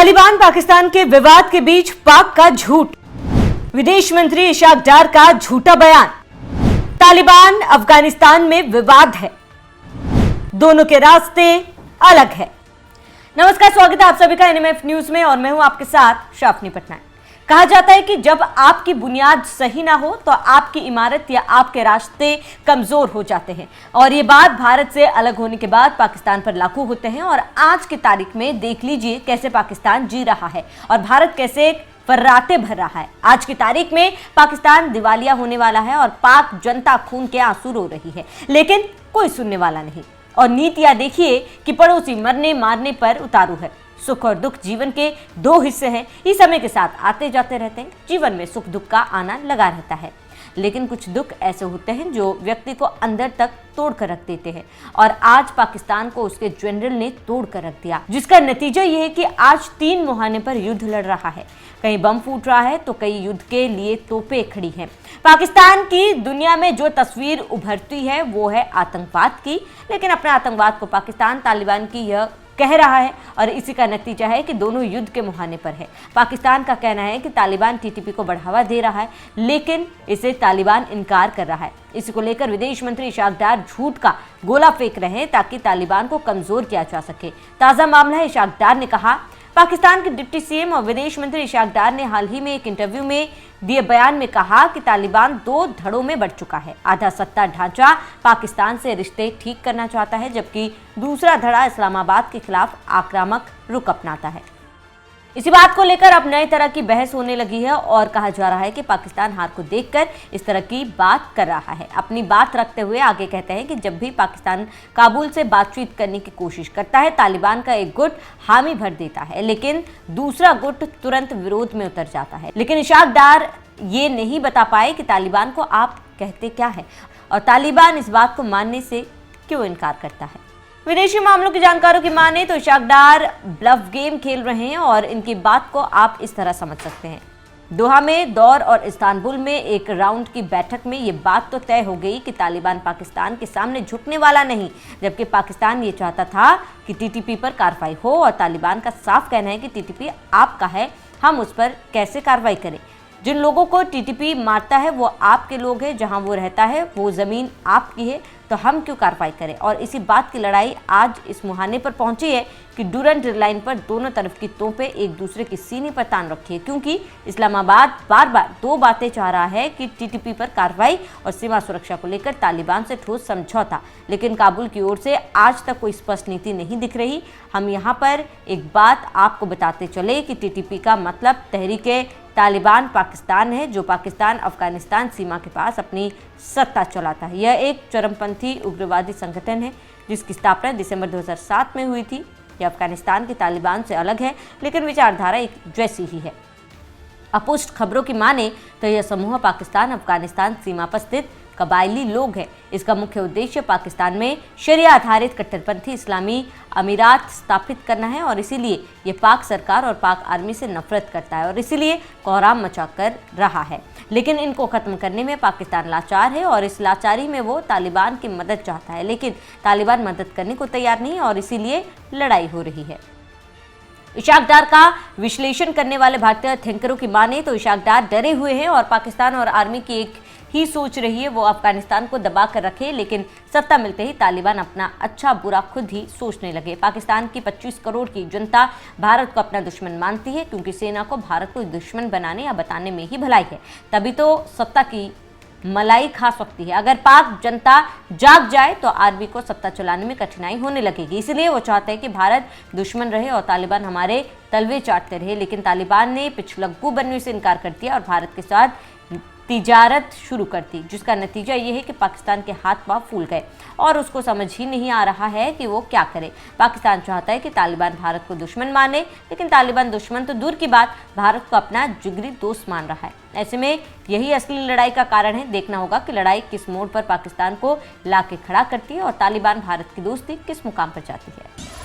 तालिबान पाकिस्तान के विवाद के बीच पाक का झूठ, विदेश मंत्री इशाक डार का झूठा बयान। तालिबान अफगानिस्तान में विवाद है, दोनों के रास्ते अलग है। नमस्कार, स्वागत है आप सभी का एनएमएफ न्यूज में और मैं हूं आपके साथ शाफनी पटनायक। कहा जाता है कि जब आपकी बुनियाद सही ना हो तो आपकी इमारत या आपके रास्ते कमजोर हो जाते हैं, और ये बात भारत से अलग होने के बाद पाकिस्तान पर लागू होते हैं। और आज की तारीख में देख लीजिए कैसे पाकिस्तान जी रहा है और भारत कैसे फर्राटे भर रहा है। आज की तारीख में पाकिस्तान दिवालिया होने वाला है और पाक जनता खून के आंसू रो रही है, लेकिन कोई सुनने वाला नहीं। और नीतियां देखिए कि पड़ोसी मरने मारने पर उतारू है। सुख और दुख जीवन के दो हिस्से हैं, इस समय के साथ आते जाते रहते हैं। जीवन में सुख दुख का आना लगा रहता है, लेकिन कुछ दुख ऐसे होते हैं जो व्यक्ति को अंदर तक तोड़ कर रख देते हैं। और आज पाकिस्तान को उसके जनरल ने तोड़ कर रख दिया, जिसका नतीजा यह है कि आज 3 मुहाने पर युद्ध लड़ रहा है। कहीं बम फूट रहा है तो कई युद्ध के लिए तोपें खड़ी हैं। पाकिस्तान की दुनिया में जो तस्वीर उभरती है वो है आतंकवाद की, लेकिन अपने आतंकवाद को पाकिस्तान तालिबान की यह कह रहा है और इसी का नतीजा है कि दोनों युद्ध के मुहाने पर है। पाकिस्तान का कहना है कि तालिबान टीटीपी को बढ़ावा दे रहा है, लेकिन इसे तालिबान इनकार कर रहा है। इसी को लेकर विदेश मंत्री इशाक डार झूठ का गोला फेंक रहे हैं ताकि तालिबान को कमजोर किया जा सके। ताजा मामला है, इशाक डार ने कहा। पाकिस्तान के डिप्टी सीएम और विदेश मंत्री इशाक डार ने हाल ही में एक इंटरव्यू में दिए बयान में कहा कि तालिबान 2 धड़ों में बढ़ चुका है। आधा सत्ता ढांचा पाकिस्तान से रिश्ते ठीक करना चाहता है, जबकि दूसरा धड़ा इस्लामाबाद के खिलाफ आक्रामक रुख अपनाता है। इसी बात को लेकर अब नई तरह की बहस होने लगी है और कहा जा रहा है कि पाकिस्तान हार को देखकर इस तरह की बात कर रहा है। अपनी बात रखते हुए आगे कहते हैं कि जब भी पाकिस्तान काबुल से बातचीत करने की कोशिश करता है, तालिबान का एक गुट हामी भर देता है, लेकिन दूसरा गुट तुरंत विरोध में उतर जाता है। लेकिन इशाक डार ये नहीं बता पाए कि तालिबान को आप कहते क्या है और तालिबान इस बात को मानने से क्यों इनकार करता है। विदेशी मामलों के जानकारों की माने तो इशाक डार ब्लफ गेम खेल रहे हैं और इनकी बात को आप इस तरह समझ सकते हैं। दोहा में दौर और इस्तांबुल में एक राउंड की बैठक में ये बात तो तय हो गई कि तालिबान पाकिस्तान के सामने झुकने वाला नहीं, जबकि पाकिस्तान ये चाहता था कि टीटीपी पर कार्रवाई हो और तालिबान का साफ कहना है कि टीटीपी आपका है, हम उस पर कैसे कार्रवाई करें। जिन लोगों को टीटीपी मारता है वो आपके लोग हैं, जहां वो रहता है वो ज़मीन आपकी है, तो हम क्यों कार्रवाई करें। और इसी बात की लड़ाई आज इस मुहाने पर पहुंची है कि डूरंट लाइन पर दोनों तरफ की तोपें एक दूसरे की सीने पर तान रखी है, क्योंकि इस्लामाबाद बार बार 2 बातें चाह रहा है कि टीटीपी पर कार्रवाई और सीमा सुरक्षा को लेकर तालिबान से ठोस समझौता, लेकिन काबुल की ओर से आज तक कोई स्पष्ट नीति नहीं दिख रही। हम यहाँ पर एक बात आपको बताते चले कि टीटीपी का मतलब तहरीके तालिबान पाकिस्तान है, जो पाकिस्तान अफगानिस्तान सीमा के पास अपनी सत्ता चलाता है। यह एक चरमपंथी उग्रवादी संगठन है जिसकी स्थापना दिसंबर 2007 में हुई थी। यह अफगानिस्तान के तालिबान से अलग है, लेकिन विचारधारा एक जैसी ही है। अपुष्ट खबरों की माने तो यह समूह पाकिस्तान अफगानिस्तान सीमा पर स्थित कबायली लोग हैं। इसका मुख्य उद्देश्य पाकिस्तान में शरिया आधारित कट्टरपंथी इस्लामी अमीरात स्थापित करना है और इसीलिए ये पाक सरकार और पाक आर्मी से नफरत करता है और इसीलिए कोहराम मचा कर रहा है। लेकिन इनको खत्म करने में पाकिस्तान लाचार है और इस लाचारी में वो तालिबान की मदद चाहता है, लेकिन तालिबान मदद करने को तैयार नहीं और इसीलिए लड़ाई हो रही है। इशाक डार का विश्लेषण करने वाले भारतीय थिंकरों की माने तो इशाक डार डरे हुए हैं और पाकिस्तान और आर्मी की एक ही सोच रही है, वो अफगानिस्तान को दबा कर रखे, लेकिन सत्ता मिलते ही तालिबान अपना अच्छा बुरा खुद ही सोचने लगे। पाकिस्तान की 25 करोड़ की जनता भारत को अपना दुश्मन मानती है, क्योंकि सेना को भारत को दुश्मन बनाने या बताने में ही भलाई है, तभी तो सत्ता की मलाई खा सकती है। अगर पाक जनता जाग जाए तो आर्मी को सत्ता चलाने में कठिनाई होने लगेगी। इसलिए वो चाहते हैं कि भारत दुश्मन रहे और तालिबान हमारे तलवे चाटते रहे, लेकिन तालिबान ने पिछलग्गू बनने से इनकार कर दिया और भारत के साथ तिजारत शुरू कर दी, जिसका नतीजा ये है कि पाकिस्तान के हाथ पांव फूल गए और उसको समझ ही नहीं आ रहा है कि वो क्या करे। पाकिस्तान चाहता है कि तालिबान भारत को दुश्मन माने, लेकिन तालिबान दुश्मन तो दूर की बात भारत को अपना जिगरी दोस्त मान रहा है। ऐसे में यही असली लड़ाई का कारण है। देखना होगा कि लड़ाई किस मोड़ पर पाकिस्तान को लाके खड़ा करती है और तालिबान भारत की दोस्ती किस मुकाम पर जाती है।